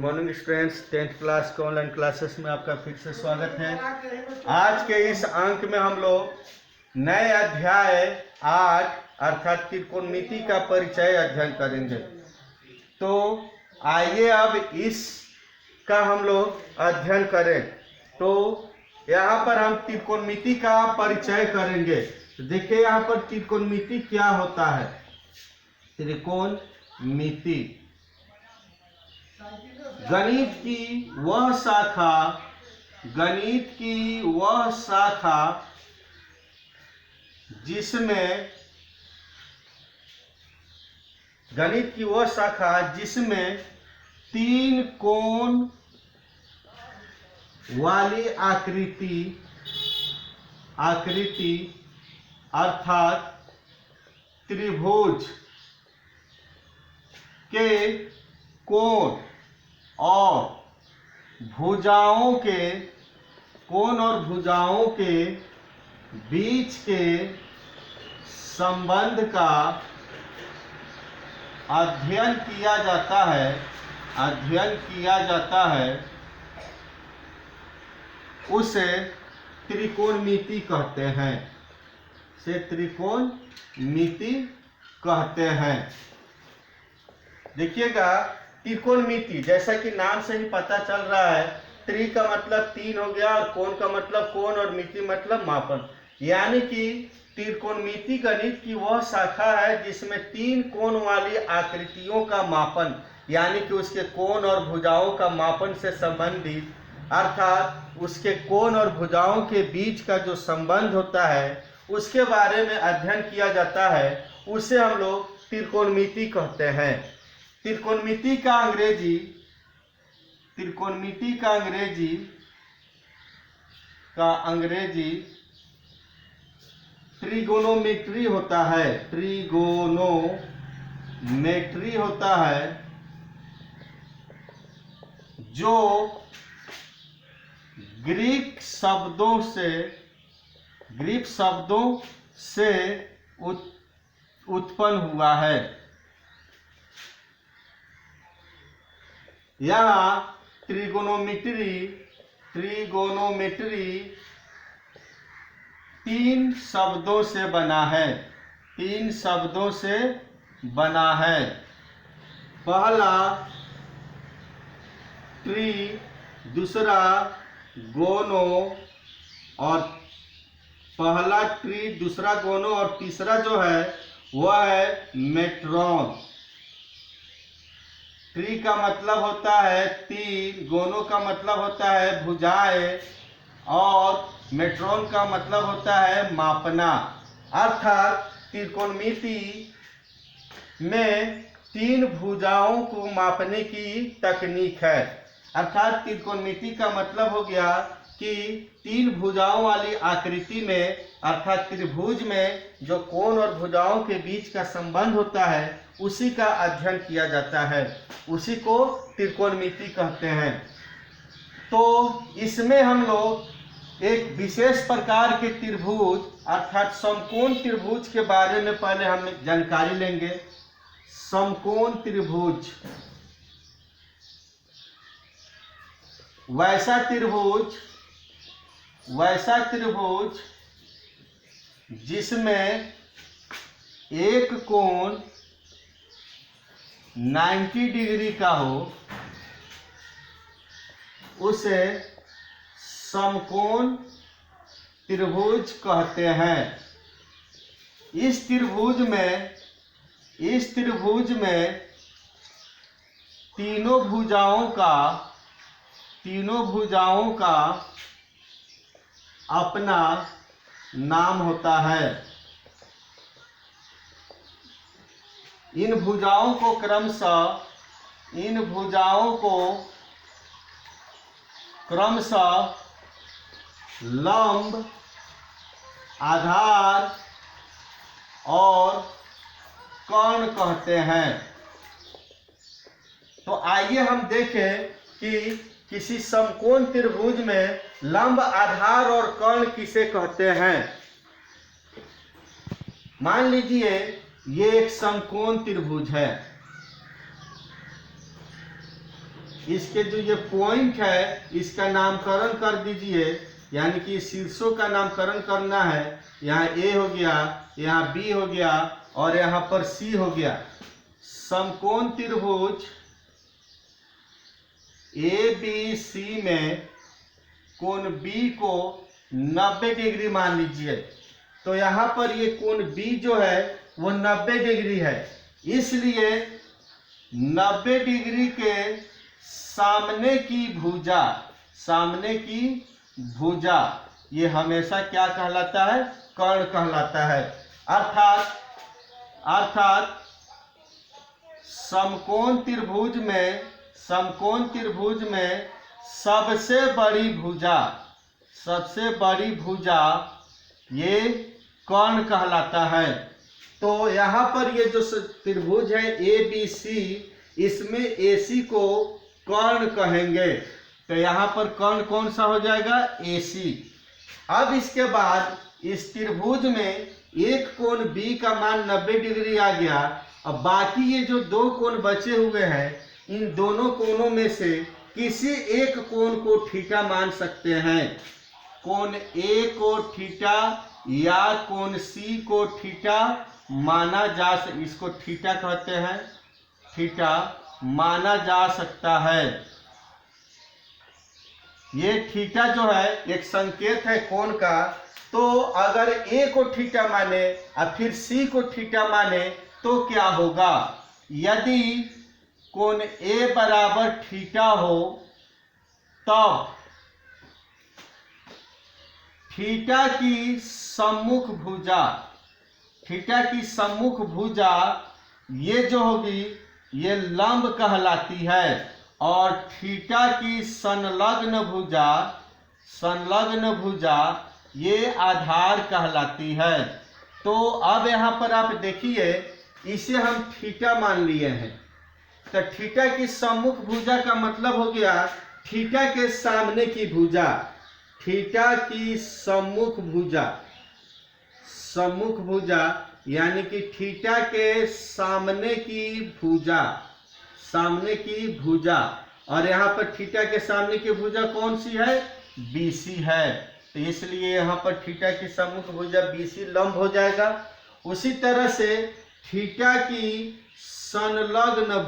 Morning students, 10th class के online classes में आपका फिर से स्वागत है। आज के इस अंक में हम लोग नए अध्याय 8 अर्थात त्रिकोणमिति का परिचय अध्ययन करेंगे। तो आइए अब इसका हम लोग अध्ययन करें। तो यहाँ पर हम त्रिकोणमिति का परिचय करेंगे। तो देखिए यहाँ पर त्रिकोणमिति क्या होता है। त्रिकोणमिति गणित की वह शाखा जिसमें तीन कोण वाली आकृति अर्थात त्रिभुज के कोण और भुजाओं के बीच के संबंध का अध्ययन किया जाता है उसे त्रिकोणमिति कहते हैं। देखिएगा, त्रिकोणमिति जैसा कि नाम से ही पता चल रहा है, त्रि का मतलब तीन हो गया और कोण का मतलब कोण और मिति मतलब मापन। यानी कि त्रिकोणमिति गणित की वह शाखा है जिसमें तीन कोण वाली आकृतियों का मापन, यानी कि उसके कोण और भुजाओं का मापन से संबंधित, अर्थात उसके कोण और भुजाओं के बीच का जो संबंध होता है उसके बारे में अध्ययन किया जाता है, उसे हम लोग त्रिकोणमिति कहते हैं। त्रिकोणमिति का अंग्रेजी ट्रिगोनोमेट्री होता है, जो ग्रीक शब्दों से उत्पन्न हुआ है। यहाँ ट्रिगोनोमेट्री तीन शब्दों से बना है। पहला ट्री, दूसरा गोनो और तीसरा जो है वह है मेट्रॉन। ट्री का मतलब होता है तीन, गोनो का मतलब होता है भुजाएं और मेट्रॉन का मतलब होता है मापना। अर्थात त्रिकोणमिति में तीन भुजाओं को मापने की तकनीक है। अर्थात त्रिकोणमिति का मतलब हो गया कि तीन भुजाओं वाली आकृति में अर्थात त्रिभुज में जो कोण और भुजाओं के बीच का संबंध होता है उसी का अध्ययन किया जाता है, उसी को त्रिकोणमिति कहते हैं। तो इसमें हम लोग एक विशेष प्रकार के त्रिभुज अर्थात समकोण त्रिभुज के बारे में पहले हम जानकारी लेंगे। समकोण त्रिभुज वैसा त्रिभुज जिसमें एक कोण 90 डिग्री का हो उसे समकोण त्रिभुज कहते हैं। इस त्रिभुज में तीनों भुजाओं का अपना नाम होता है। इन भुजाओं को क्रमशः लंब, आधार और कर्ण कहते हैं। तो आइए हम देखें कि किसी समकोण त्रिभुज में लंब, आधार और कर्ण किसे कहते हैं। मान लीजिए ये एक समकोण त्रिभुज है। इसके जो ये पॉइंट है इसका नामकरण कर दीजिए, यानी कि शीर्षों का नामकरण करना है। यहाँ ए हो गया, यहाँ बी हो गया और यहाँ पर सी हो गया। समकोण त्रिभुज ए बी सी में कोण बी को 90 डिग्री मान लीजिए। तो यहाँ पर ये कोण बी जो है वो 90 डिग्री है, इसलिए 90 डिग्री के सामने की भुजा ये हमेशा क्या कहलाता है? कर्ण कहलाता है। अर्थात समकोण त्रिभुज में सबसे बड़ी भुजा ये कर्ण कहलाता है। तो यहाँ पर ये जो त्रिभुज है ए बी सी, इसमें ए सी को कर्ण कहेंगे। तो यहाँ पर कर्ण कौन सा हो जाएगा? ए सी। अब इसके बाद इस त्रिभुज में एक कोण बी का मान 90 डिग्री आ गया। अब बाकी ये जो दो कोण बचे हुए हैं, इन दोनों कोणों में से किसी एक कोण को थीटा मान सकते हैं। कोण ए को थीटा या कोण सी को थीटा माना जा इसको थीटा कहते हैं, थीटा माना जा सकता है। ये थीटा जो है एक संकेत है कोण का। तो अगर ए को थीटा माने और फिर सी को थीटा माने तो क्या होगा? यदि कोण ए बराबर थीटा हो तब थीटा की सम्मुख भुजा ये जो होगी ये लंब कहलाती है, और थीटा की संलग्न भुजा ये आधार कहलाती है। तो अब यहाँ पर आप देखिए, इसे हम थीटा मान लिए हैं। तो थीटा की सम्मुख भुजा का मतलब हो गया थीटा के सामने की भुजा। थीटा की सम्मुख भुजा यानी कि थीटा के सामने की भुजा। और यहाँ पर थीटा के सामने की भुजा कौन सी है? बीसी है। तो इसलिए यहाँ पर थीटा की सम्मुख भुजा बीसी लंब हो जाएगा। उसी तरह से थीटा की संलग्न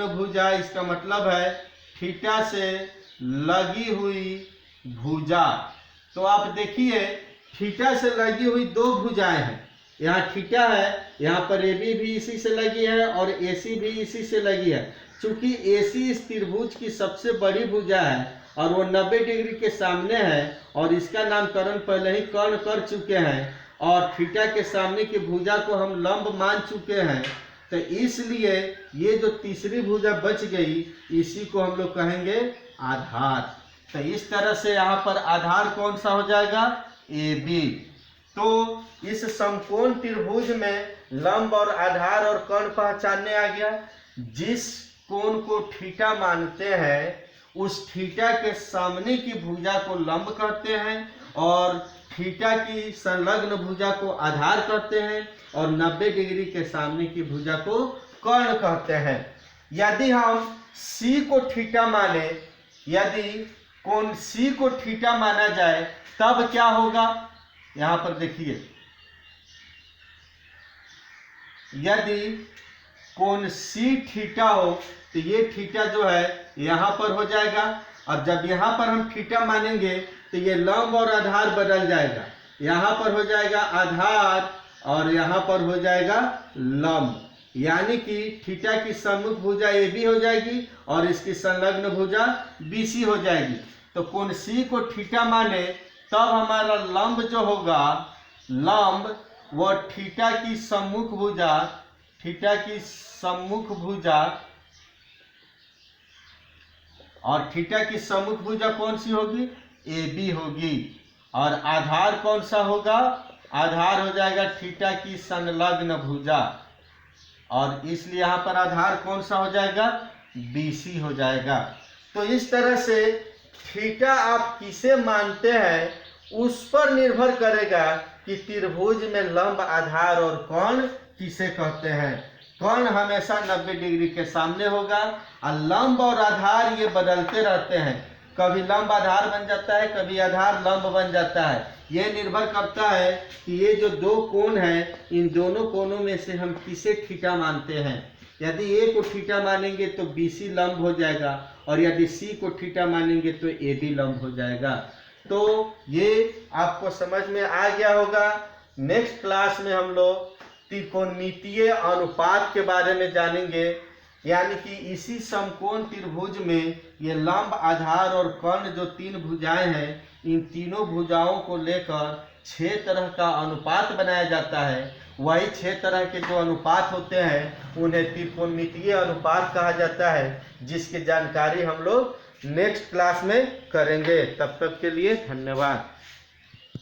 भुजा इसका मतलब है थीटा से लगी हुई भुजा। तो आप देखिए, थीटा से लगी हुई दो भुजाएं हैं। यहाँ थीटा है, यहाँ पर ए बी भी इसी से लगी है और ए सी भी इसी से लगी है। चूंकि ए सी इस त्रिभुज की सबसे बड़ी भुजा है और वो 90 डिग्री के सामने है, और इसका नामकरण पहले ही कर्ण कर चुके हैं, और थीटा के सामने की भुजा को हम लंब मान चुके हैं। तो इसलिए ये जो तीसरी भुजा बच गई, इसी को हम लोग कहेंगे आधार। तो इस तरह से यहाँ पर आधार कौन सा हो जाएगा? A B. तो इस समकोण त्रिभुज में लंब और आधार और कर्ण पहचानने आ गया। जिस कोण को थीटा मानते हैं उस थीटा के सामने की भुजा को लंब कहते हैं, और थीटा की संलग्न भुजा को आधार कहते हैं, और 90 डिग्री के सामने की भुजा को कर्ण कहते हैं। यदि हम सी को थीटा माने, यदि कोण सी को थीटा माना जाए तब क्या होगा? यहाँ पर देखिए, यदि कोण सी थीटा हो तो ये थीटा जो है यहाँ पर हो जाएगा, और जब यहाँ पर हम थीटा मानेंगे तो ये लंब और आधार बदल जाएगा। यहाँ पर हो जाएगा आधार और यहाँ पर हो जाएगा लंब, यानी कि थीटा की सम्मुख भुजा ए बी हो जाएगी और इसकी संलग्न भुजा बी सी हो जाएगी। तो कोण सी को थीटा माने तब हमारा लंब जो होगा, लंब वो थीटा की सम्मुख भुजा और थीटा की सम्मुख भुजा कौन सी होगी? ए बी होगी। और आधार कौन सा होगा? आधार हो जाएगा थीटा की संलग्न भुजा, और इसलिए यहाँ पर आधार कौन सा हो जाएगा? बी सी हो जाएगा। तो इस तरह से थीटा आप किसे मानते हैं उस पर निर्भर करेगा कि त्रिभुज में लंब, आधार और कोण किसे कहते हैं। कर्ण हमेशा 90 डिग्री के सामने होगा और लंब और आधार ये बदलते रहते हैं, कभी लंब आधार बन जाता है, कभी आधार लंब बन जाता है। यह निर्भर करता है कि ये जो दो कोण हैं, इन दोनों कोणों में से हम किसे थीटा मानते हैं। यदि ए को थीटा मानेंगे तो बीसी लंब हो जाएगा, और यदि सी को थीटा मानेंगे तो एडी लंब हो जाएगा। तो ये आपको समझ में आ गया होगा। नेक्स्ट क्लास में हम लोग त्रिकोणमितीय अनुपात के बारे में जानेंगे, यानी कि इसी समकोण त्रिभुज में ये लंब, आधार और कर्ण जो तीन भुजाएं हैं, इन तीनों भुजाओं को लेकर 6 तरह का अनुपात बनाया जाता है। वही 6 तरह के जो अनुपात होते हैं उन्हें त्रिकोणमितीय अनुपात कहा जाता है, जिसकी जानकारी हम लोग नेक्स्ट क्लास में करेंगे। तब तक के लिए धन्यवाद।